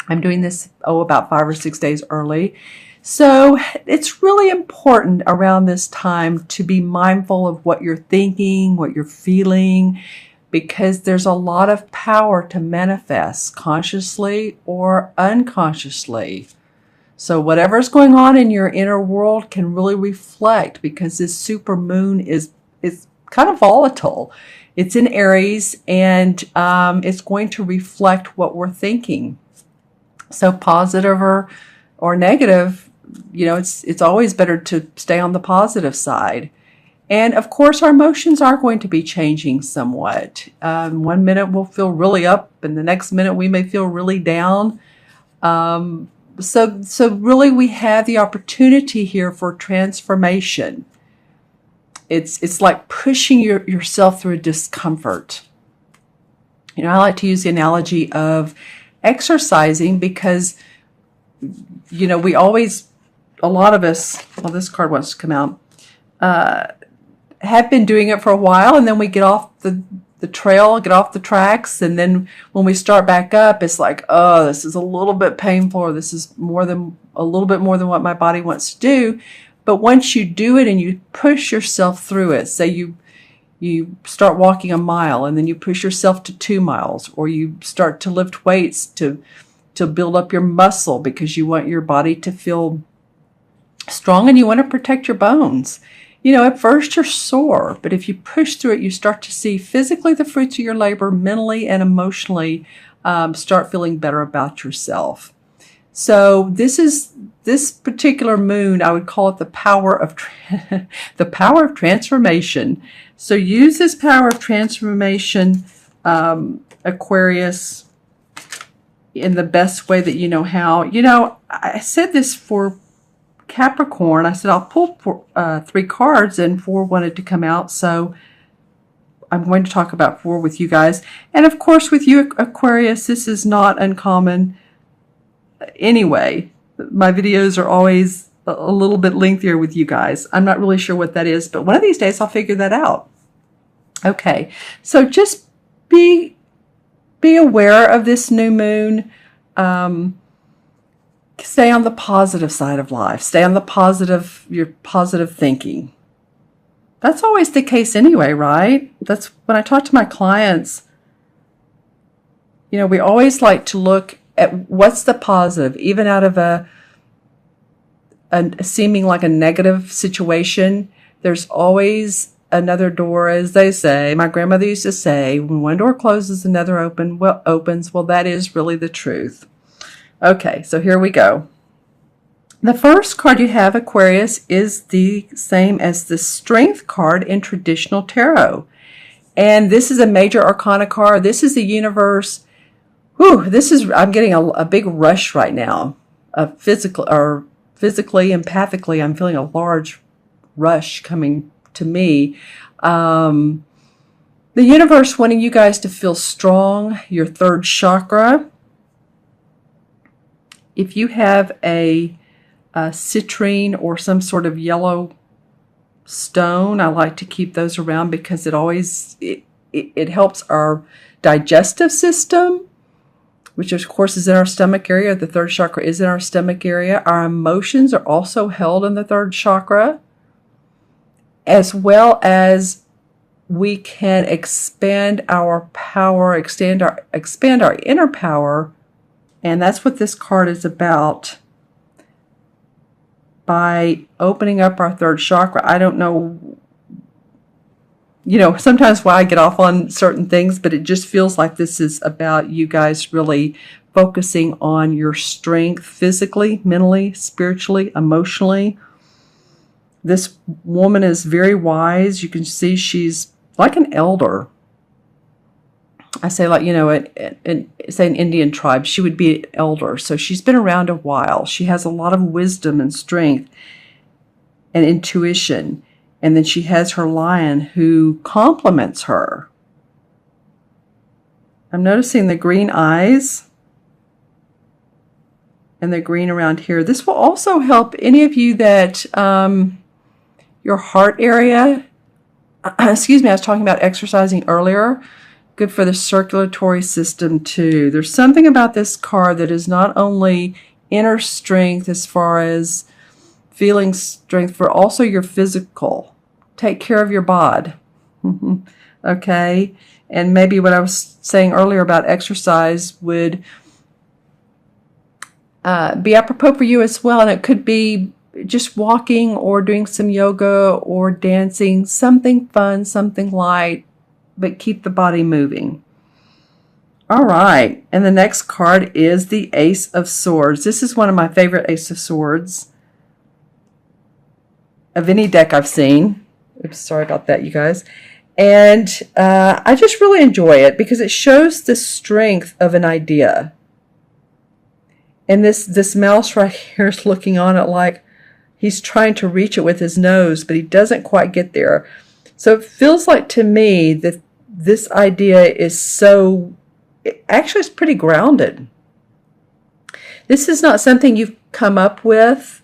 I'm doing this, about 5 or 6 days early. So it's really important around this time to be mindful of what you're thinking, what you're feeling, because there's a lot of power to manifest consciously or unconsciously. So whatever's going on in your inner world can really reflect, because this super moon is kind of volatile. It's in Aries, and it's going to reflect what we're thinking. So positive or negative, it's always better to stay on the positive side. And of course, our emotions are going to be changing somewhat. 1 minute we'll feel really up, and the next minute we may feel really down. So really, we have the opportunity here for transformation. It's like pushing yourself through discomfort. I like to use the analogy of exercising, because we always, a lot of us, well, this card wants to come out, have been doing it for a while, and then we get off the trail, get off the tracks, and then when we start back up, it's like, oh, this is a little bit painful, or this is a little bit more than what my body wants to do. But once you do it and you push yourself through it, say you start walking a mile, and then you push yourself to 2 miles, or you start to lift weights to build up your muscle, because you want your body to feel strong and you want to protect your bones. At first you're sore, but if you push through it, you start to see physically the fruits of your labor, mentally and emotionally start feeling better about yourself. So this particular moon, I would call it the power of the power of transformation. So use this power of transformation, Aquarius, in the best way that you know how. I said this for Capricorn. I said I'll pull 3 cards, and 4 wanted to come out, so I'm going to talk about 4 with you guys. And of course, with you, Aquarius, this is not uncommon. Anyway, my videos are always a little bit lengthier with you guys. I'm not really sure what that is, but one of these days I'll figure that out. Okay, so just be aware of this new moon. Stay on the positive side of life. Stay on your positive thinking. That's always the case anyway, right? That's when I talk to my clients, we always like to look at what's the positive, even out of a seeming like a negative situation. There's always another door, as they say. My grandmother used to say, when one door closes, another opens. Well, that is really the truth. Okay, so here we go. The first card you have, Aquarius, is the same as the Strength card in traditional tarot. And this is a major arcana card. This is the universe. Whew, I'm getting a big rush right now. Physically, empathically, I'm feeling a large rush coming to me. The universe wanting you guys to feel strong, your 3rd chakra. If you have a citrine or some sort of yellow stone, I like to keep those around, because it helps our digestive system, which of course is in our stomach area. The 3rd chakra is in our stomach area. Our emotions are also held in the 3rd chakra, as well as we can expand our power, expand our inner power. And that's what this card is about. By opening up our 3rd chakra, I don't know, sometimes why I get off on certain things, but it just feels like this is about you guys really focusing on your strength physically, mentally, spiritually, emotionally. This woman is very wise. You can see she's like an elder. I say, like, say an Indian tribe, she would be an elder. So she's been around a while. She has a lot of wisdom and strength and intuition. And then she has her lion who compliments her. I'm noticing the green eyes and the green around here. This will also help any of you that your heart area, excuse me, I was talking about exercising earlier. Good for the circulatory system too. There's something about this card that is not only inner strength as far as feeling strength, but also your physical. Take care of your bod. Okay? And maybe what I was saying earlier about exercise would be apropos for you as well. And it could be just walking or doing some yoga or dancing, something fun, something light, but keep the body moving. All right. And the next card is the Ace of Swords. This is one of my favorite Ace of Swords of any deck I've seen. Oops, sorry about that, you guys. And I just really enjoy it because it shows the strength of an idea. And this mouse right here is looking on it like he's trying to reach it with his nose, but he doesn't quite get there. So it feels like to me that this idea is actually it's pretty grounded. This is not something you've come up with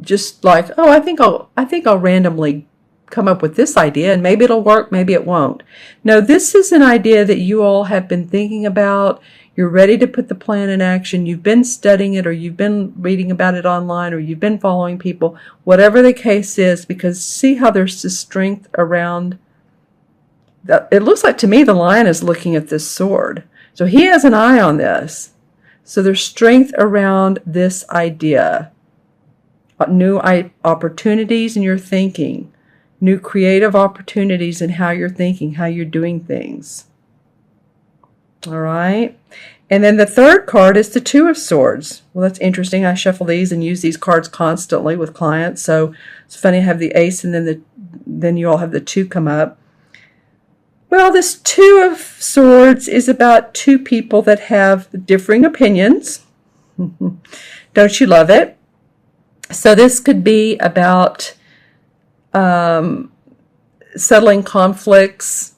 just like, oh, I think I'll randomly come up with this idea and maybe it'll work, maybe it won't. No, this is an idea that you all have been thinking about. You're ready to put the plan in action. You've been studying it, or you've been reading about it online, or you've been following people, whatever the case is, because see how there's this strength around. It looks like to me the lion is looking at this sword. So he has an eye on this. So there's strength around this idea. New opportunities in your thinking. New creative opportunities in how you're thinking, how you're doing things. All right. And then the third card is the Two of Swords. Well, that's interesting. I shuffle these and use these cards constantly with clients. So it's funny to have the ace and then you all have the two come up. Well, this Two of Swords is about two people that have differing opinions. Don't you love it? So this could be about settling conflicts,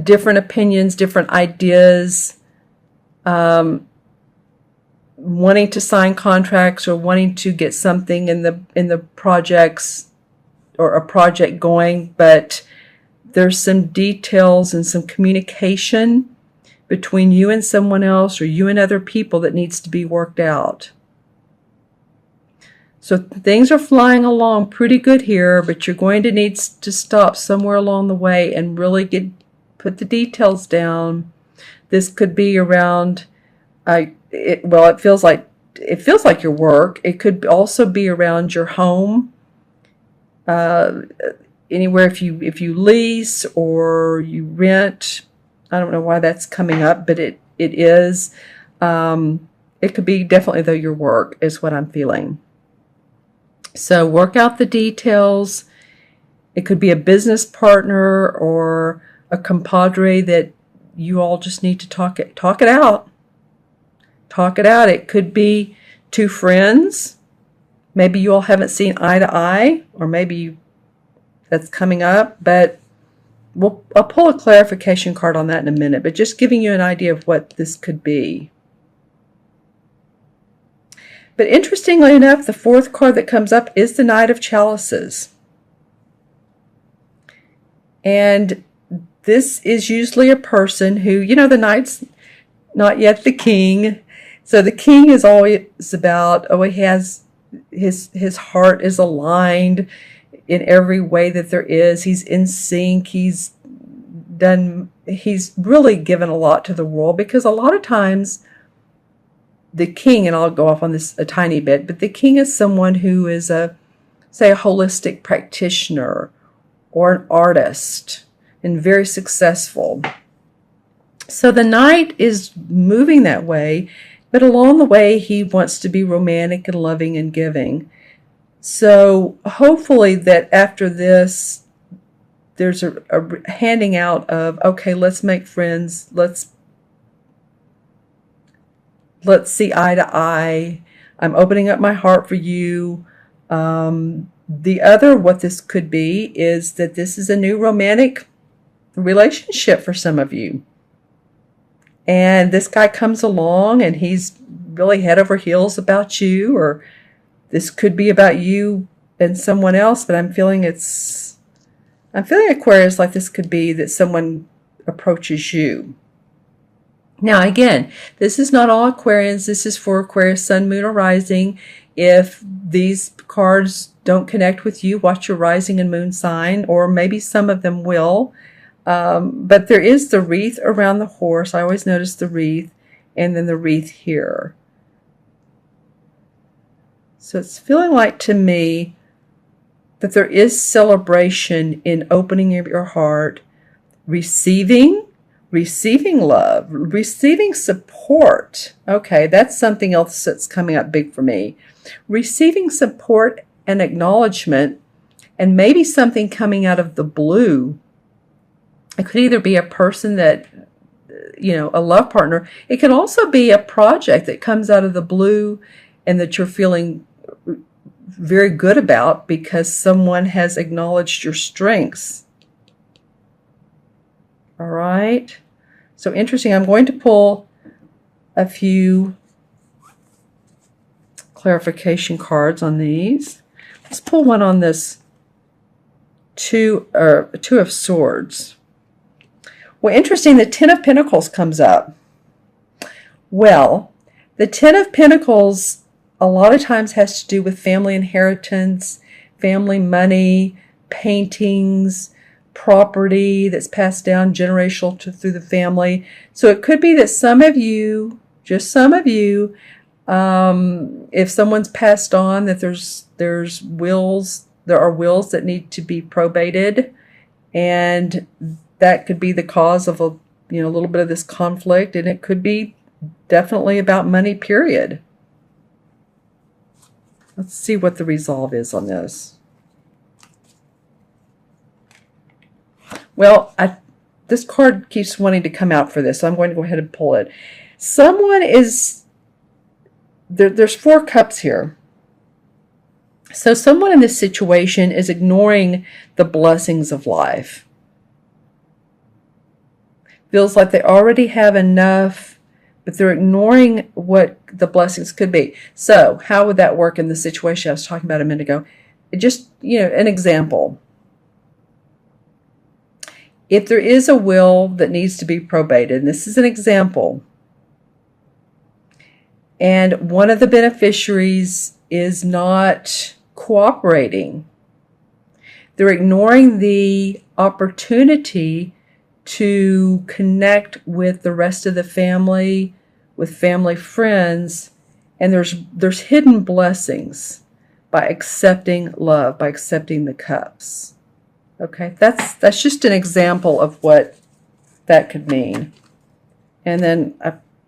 different opinions, different ideas, wanting to sign contracts or wanting to get something in the projects or a project going, but there's some details and some communication between you and someone else or you and other people that needs to be worked out. So things are flying along pretty good here, but you're going to need to stop somewhere along the way and really put the details down. This could be around, it feels like your work. It could also be around your home. Anywhere if you lease or you rent. I don't know why that's coming up, but it is. It could be definitely though your work is what I'm feeling. So work out the details. It could be a business partner or a compadre that you all just need to talk it out. Talk it out. It could be two friends. Maybe you all haven't seen eye to eye, or maybe that's coming up, but I'll pull a clarification card on that in a minute, but just giving you an idea of what this could be. But interestingly enough, the fourth card that comes up is the Knight of Chalices. And this is usually a person who, the knight's not yet the king. So the king is always about, he has, his heart is aligned in every way that there is. He's in sync. He's really given a lot to the world, because a lot of times the king, and I'll go off on this a tiny bit, but the king is someone who is a holistic practitioner or an artist and very successful. So the knight is moving that way, but along the way he wants to be romantic and loving and giving. So hopefully that after this, there's a handing out of, okay, let's make friends. Let's see eye to eye. I'm opening up my heart for you. The other, what this could be, is that this is a new romantic relationship for some of you. And this guy comes along and he's really head over heels about you, or this could be about you and someone else, but I'm feeling Aquarius, like this could be that someone approaches you. Now, again, this is not all Aquarians. This is for Aquarius, Sun, Moon, or Rising. If these cards don't connect with you, watch your rising and moon sign, or maybe some of them will. But there is the wreath around the horse. I always notice the wreath, and then the wreath here. So it's feeling like to me that there is celebration in opening your heart, receiving love, receiving support. Okay, that's something else that's coming up big for me. Receiving support and acknowledgement, and maybe something coming out of the blue. It could either be a person that, a love partner. It can also be a project that comes out of the blue and that you're feeling very good about because someone has acknowledged your strengths. All right. So interesting. I'm going to pull a few clarification cards on these. Let's pull one on this two of Swords. Well, interesting. The Ten of Pentacles comes up. Well, the Ten of Pentacles a lot of times has to do with family inheritance, family money, paintings, property that's passed down generational through the family. So it could be that some of you, just some of you, if someone's passed on, that there's wills, there are wills that need to be probated, and that could be the cause of a little bit of this conflict, and it could be definitely about money, period. Let's see what the resolve is on this. Well, this card keeps wanting to come out for this, so I'm going to go ahead and pull it. Someone is, there's 4 cups here. So someone in this situation is ignoring the blessings of life. Feels like they already have enough, but they're ignoring what the blessings could be. So how would that work in the situation I was talking about a minute ago? Just, an example. If there is a will that needs to be probated, and this is an example, and one of the beneficiaries is not cooperating, they're ignoring the opportunity to connect with the rest of the family, with family friends, and there's hidden blessings by accepting love, by accepting the cups. Okay, that's just an example of what that could mean. And then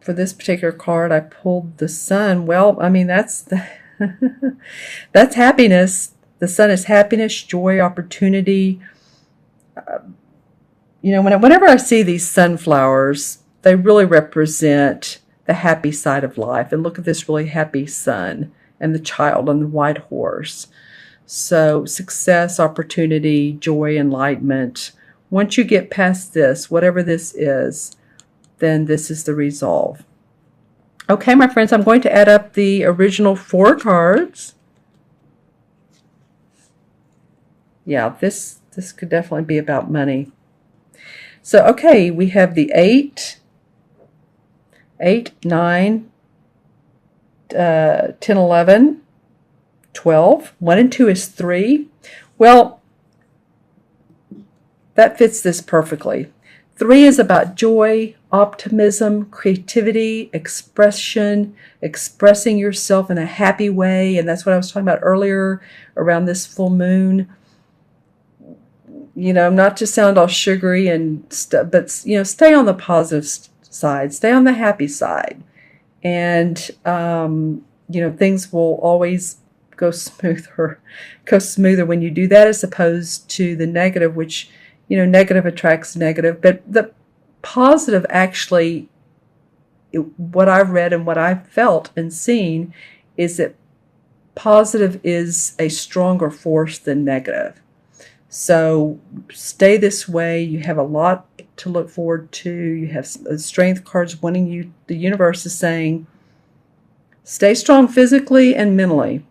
for this particular card, I pulled the Sun. Well, I mean, that's that's happiness. The Sun is happiness, joy, opportunity. Whenever I see these sunflowers, they really represent the happy side of life. And look at this really happy sun and the child on the white horse. So success, opportunity, joy, enlightenment. Once you get past this, whatever this is, then this is the resolve. Okay, my friends, I'm going to add up the original 4 cards. Yeah, this could definitely be about money. So, okay, we have the 8, 9, 10, 11, 12. 1 and 2 is 3. Well, that fits this perfectly. 3 is about joy, optimism, creativity, expression, expressing yourself in a happy way. And that's what I was talking about earlier around this full moon. Not to sound all sugary and stuff, but, stay on the positive side, stay on the happy side. And, things will always go smoother when you do that, as opposed to the negative, which, negative attracts negative. But the positive, actually, what I've read and what I've felt and seen is that positive is a stronger force than negative. So stay this way. You have a lot to look forward to. You have strength cards wanting you. The universe is saying, stay strong physically and mentally.